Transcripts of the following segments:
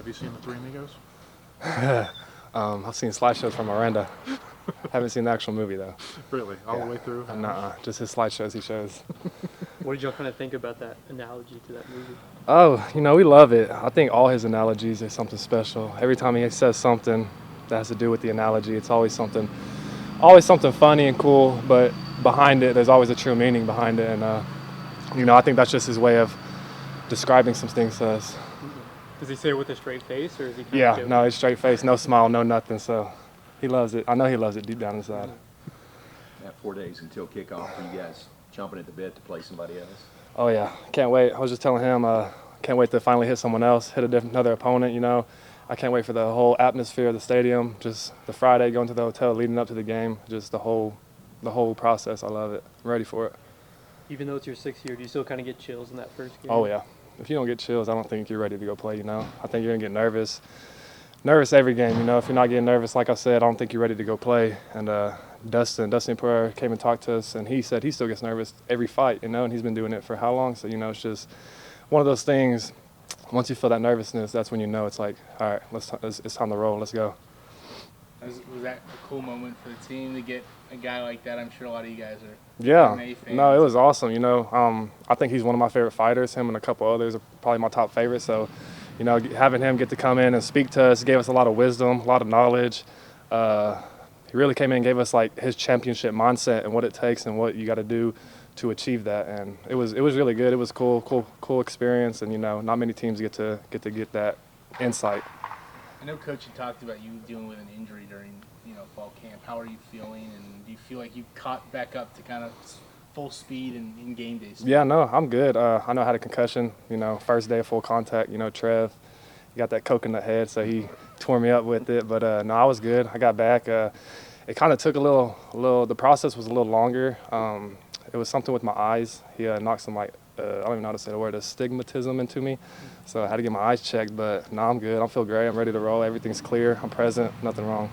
Have you seen the Three Amigos? I've seen slideshows from Miranda. Haven't seen the actual movie, though. Really? All the way through? Nuh-uh. Just his slideshows he shows. What did y'all kind of think about that analogy to that movie? Oh, we love it. I think all his analogies are something special. Every time he says something that has to do with the analogy, it's always something funny and cool, but behind it, there's always a true meaning behind it. And, I think that's just his way of describing some things to us. Does he say it with a straight face, or is he kind Yeah, of joking? no, it's straight face, no smile, no nothing. So he loves it. I know he loves it deep down inside. Yeah, 4 days until kickoff. Are you guys chomping at the bit to play somebody else? Oh, yeah. Can't wait. I was just telling him, can't wait to finally hit someone else, hit another opponent, I can't wait for the whole atmosphere of the stadium, just the Friday going to the hotel leading up to the game, just the whole process. I love it. I'm ready for it. Even though it's your 6th year, do you still kind of get chills in that first game? Oh, yeah. If you don't get chills, I don't think you're ready to go play, I think you're going to get nervous. Nervous every game, If you're not getting nervous, like I said, I don't think you're ready to go play. And Dustin Pereira came and talked to us, and he said he still gets nervous every fight, and he's been doing it for how long? So, it's just one of those things. Once you feel that nervousness, that's when it's like, all right, it's time to roll. Let's go. Was that a cool moment for the team to get a guy like that? I'm sure a lot of you guys are Yeah. fans. No, it was awesome. I think he's one of my favorite fighters. Him and a couple others are probably my top favorites. So, having him get to come in and speak to us gave us a lot of wisdom, a lot of knowledge. He really came in and gave us like his championship mindset and what it takes and what you got to do to achieve that. And it was really good. It was cool experience. And not many teams get to get that insight. I know Coach had talked about you dealing with an injury during fall camp. How are you feeling, and do you feel like you caught back up to kind of full speed in game days? Yeah, no, I'm good. I know I had a concussion. First day of full contact. Trev, he got that coconut head, so he tore me up with it. But no, I was good. I got back. It kind of took a little. The process was a little longer. It was something with my eyes. He knocked some I don't even know how to say the word, astigmatism into me. So I had to get my eyes checked, but no, I'm good. I feel great. I'm ready to roll. Everything's clear. I'm present. Nothing wrong.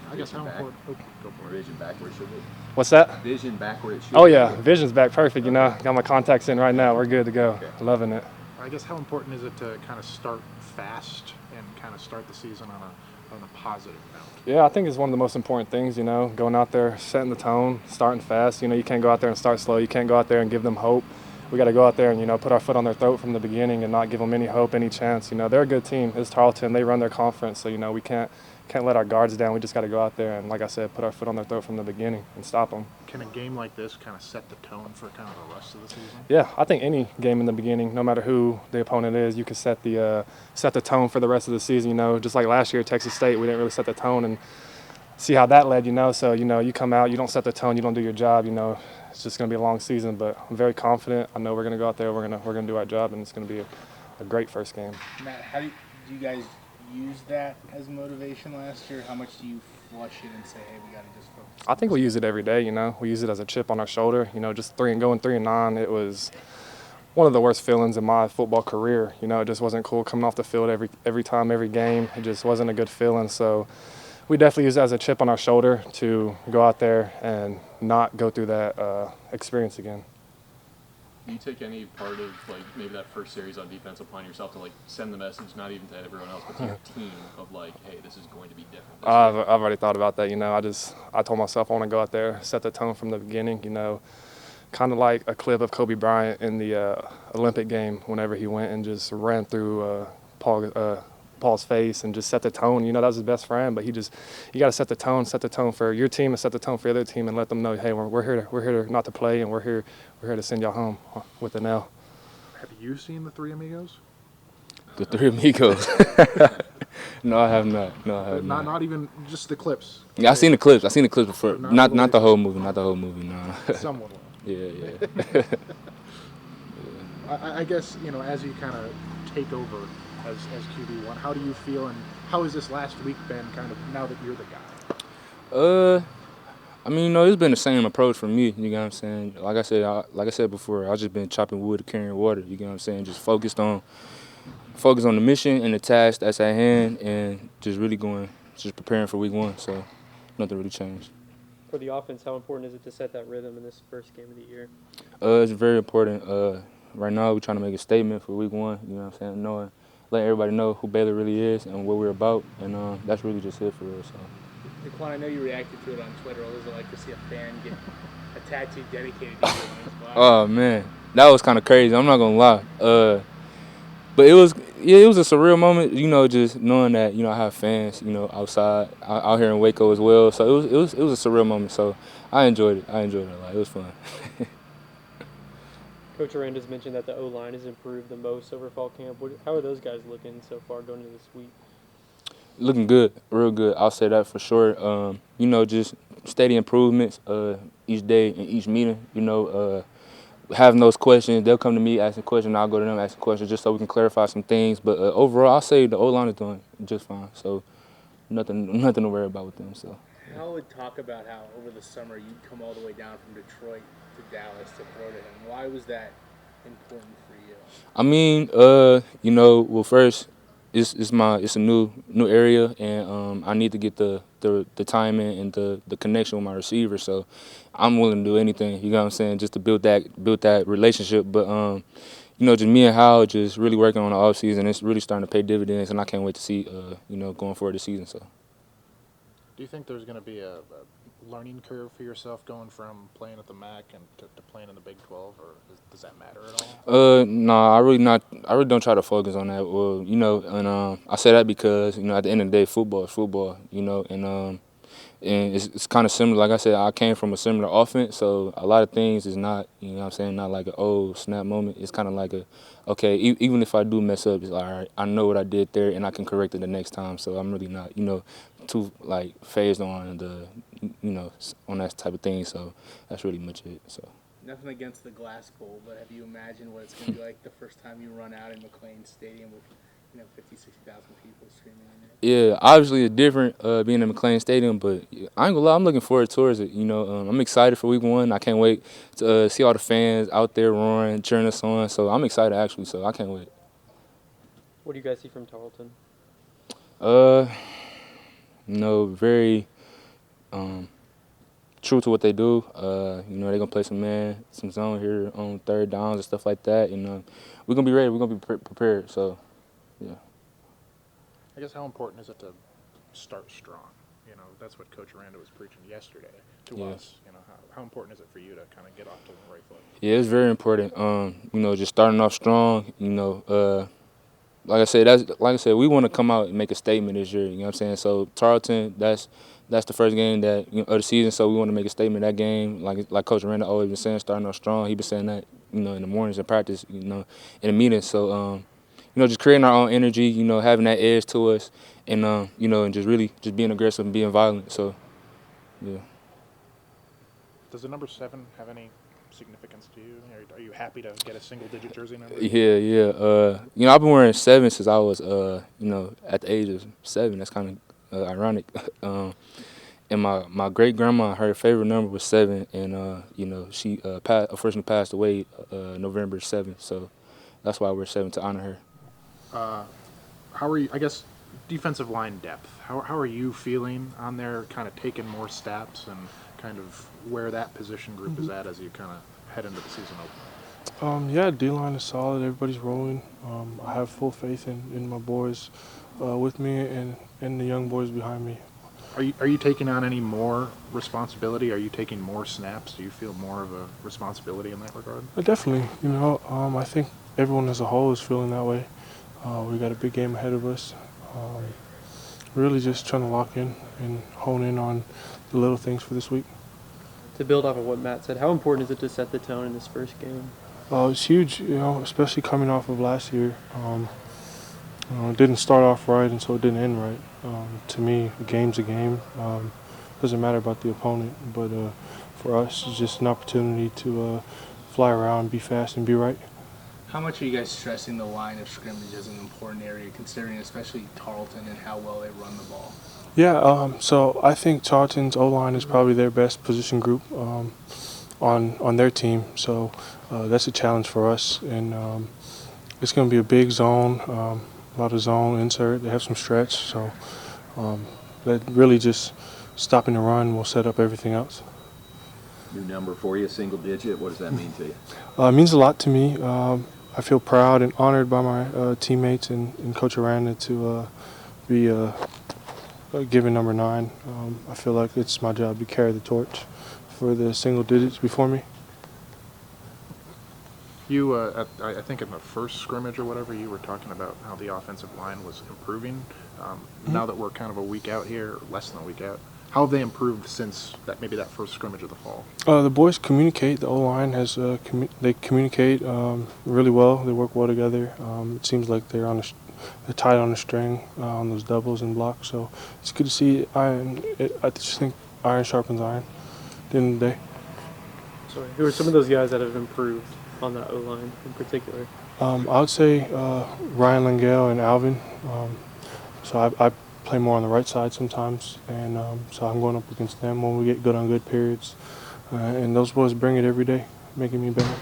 I guess how important. Oh, go for it. Vision back where it should be. What's that? Vision back where it should be. Oh, yeah. Vision's back perfect, Got my contacts in right now. We're good to go. Okay. Loving it. I guess how important is it to kind of start fast and kind of start the season on a positive note? Yeah, I think it's one of the most important things, going out there, setting the tone, starting fast. You can't go out there and start slow. You can't go out there and give them hope. We got to go out there and, put our foot on their throat from the beginning and not give them any hope, any chance. They're a good team. It's Tarleton. They run their conference, so, we can't let our guards down. We just got to go out there and, like I said, put our foot on their throat from the beginning and stop them. Can a game like this kind of set the tone for kind of the rest of the season? Yeah, I think any game in the beginning, no matter who the opponent is, you can set the tone for the rest of the season. Just like last year at Texas State, we didn't really set the tone and see how that led. So you come out, you don't set the tone, you don't do your job. It's just going to be a long season, but I'm very confident. I know we're going to go out there, we're going to do our job, and it's going to be a great first game. Matt, how do you guys use that as motivation last year? How much do you flush it and say, hey, we got to just focus? I think we use it every day. We use it as a chip on our shoulder. Just going 3-9, it was one of the worst feelings in my football career. It just wasn't cool coming off the field every time, every game. It just wasn't a good feeling. So we definitely use it as a chip on our shoulder to go out there and not go through that experience again. Do you take any part of maybe that first series on defense upon yourself to send the message, not even to everyone else, but to your team of hey, this is going to be different? I've already thought about that. I told myself I want to go out there, set the tone from the beginning. Kind of like a clip of Kobe Bryant in the Olympic game whenever he went and just ran through Paul's face and just set the tone. That was his best friend, but you got to set the tone for your team and set the tone for the other team and let them know, hey, we're here not to play, and we're here to send y'all home with an L. Have you seen the Three Amigos? The Three Amigos? No, I have not. Not even just the clips. Yeah, I seen the clips before. Not the whole movie. No. Somewhat. Yeah. I guess as you kind of take over as QB1, how do you feel, and how has this last week been kind of now that you're the guy? It's been the same approach for me, you know what I'm saying? Like I said before, I've just been chopping wood and carrying water, you know what I'm saying? Just focused on the mission and the task that's at hand, and just preparing for week 1, so nothing really changed. For the offense, how important is it to set that rhythm in this first game of the year? It's very important. Right now, we're trying to make a statement for week 1, you know what I'm saying? Knowing letting everybody know who Baylor really is and what we're about, and that's really just it for us. So. Dequan, I know you reacted to it on Twitter. What was it like to see a fan get a tattoo dedicated to you? Oh man, that was kind of crazy. I'm not gonna lie. But it was a surreal moment. Just knowing that I have fans outside out here in Waco as well. So it was a surreal moment. So I enjoyed it. I enjoyed it a lot. It was fun. Coach Aranda's mentioned that the O-line has improved the most over fall camp. How are those guys looking so far going into this week? Looking good, real good. I'll say that for sure. Just steady improvements each day and each meeting. Having those questions, they'll come to me asking questions, I'll go to them asking questions just so we can clarify some things. But overall, I'll say the O-line is doing just fine. So nothing to worry about with them. So. I would talk about how over the summer you'd come all the way down from Detroit to Dallas to Florida, and why was that important for you? I mean, well, first, it's a new area, and I need to get the timing and the connection with my receiver. So I'm willing to do anything. You know what I'm saying, just to build that relationship. But just me and Hal just really working on the offseason. It's really starting to pay dividends, and I can't wait to see going forward this season. So. Do you think there's going to be a learning curve for yourself going from playing at the MAC and to playing in the Big 12, or does that matter at all? No, I really don't try to focus on that. Well, and I say that because at the end of the day, football is football. And it's kind of similar. Like I said, I came from a similar offense, so a lot of things is not, not like an oh snap moment. It's kind of like okay, even if I do mess up, it's all right. I know what I did there, and I can correct it the next time. So I'm really not, too phased on on that type of thing. So that's really much it. So. Nothing against the Glass Bowl, but have you imagined what it's going to be like the first time you run out in McLean Stadium with 50, 60,000 people screaming in it? Yeah, obviously it's different being in McLean Stadium, but I ain't gonna lie, I'm looking forward towards it. I'm excited for week 1. I can't wait to see all the fans out there roaring, cheering us on. So I'm excited actually. So I can't wait. What do you guys see from Tarleton? Very true to what they do. They're gonna play some zone here on third downs and stuff like that. We're gonna be ready. We're gonna be prepared. So, yeah. I guess how important is it to start strong? That's what Coach Aranda was preaching yesterday to us. How important is it for you to kind of get off to the right foot? Yeah, it's very important. Just starting off strong. Like I said, we want to come out and make a statement this year. You know what I'm saying? So Tarleton, that's the first game that of the season. So we want to make a statement that game. Like Coach Aranda always been saying, starting off strong. He been saying that in the mornings in practice. In the meetings. So just creating our own energy. Having that edge to us, and and just being aggressive and being violent. So yeah. Does the number 7 have any significance to you? Are you happy to get a single-digit jersey number? Yeah. I've been wearing 7 since I was, at the age of 7. That's kind of ironic. And my great grandma, her favorite number was 7, and she unfortunately passed away November 7th. So that's why I wear 7 to honor her. How are you? I guess defensive line depth. How are you feeling on there? Kind of taking more steps and kind of where that position group is at as you kind of head into the season opener? D-line is solid. Everybody's rolling. I have full faith in my boys with me and the young boys behind me. Are you taking on any more responsibility? Are you taking more snaps? Do you feel more of a responsibility in that regard? Definitely. I think everyone as a whole is feeling that way. We got a big game ahead of us. Really just trying to lock in and hone in on the little things for this week. To build off of what Matt said, how important is it to set the tone in this first game? It's huge, especially coming off of last year. It didn't start off right, and so it didn't end right. To me, a game's a game. Doesn't matter about the opponent, but for us, it's just an opportunity to fly around, be fast, and be right. How much are you guys stressing the line of scrimmage as an important area, considering especially Tarleton and how well they run the ball? Yeah, so I think Tarleton's O-line is probably their best position group on their team. So that's a challenge for us, and it's going to be a big zone, a lot of zone insert. They have some stretch, so that really just stopping the run will set up everything else. New number for you, single digit. What does that mean to you? It means a lot to me. I feel proud and honored by my teammates and Coach Aranda to be given number 9. I feel like it's my job to carry the torch for the single digits before me. You, I think in the first scrimmage or whatever, you were talking about how the offensive line was improving. Now that we're kind of a week out here, less than a week out, how have they improved since maybe that first scrimmage of the fall? The boys communicate. The O-line has they communicate really well. They work well together. It seems like they're tight on the string on those doubles and blocks. So it's good to see iron. I just think iron sharpens iron at the end of the day. Sorry, who are some of those guys that have improved on the O-line in particular? I would say Ryan Langell and Alvin. So I play more on the right side sometimes, and so I'm going up against them when we get good on good periods. And those boys bring it every day, making me better.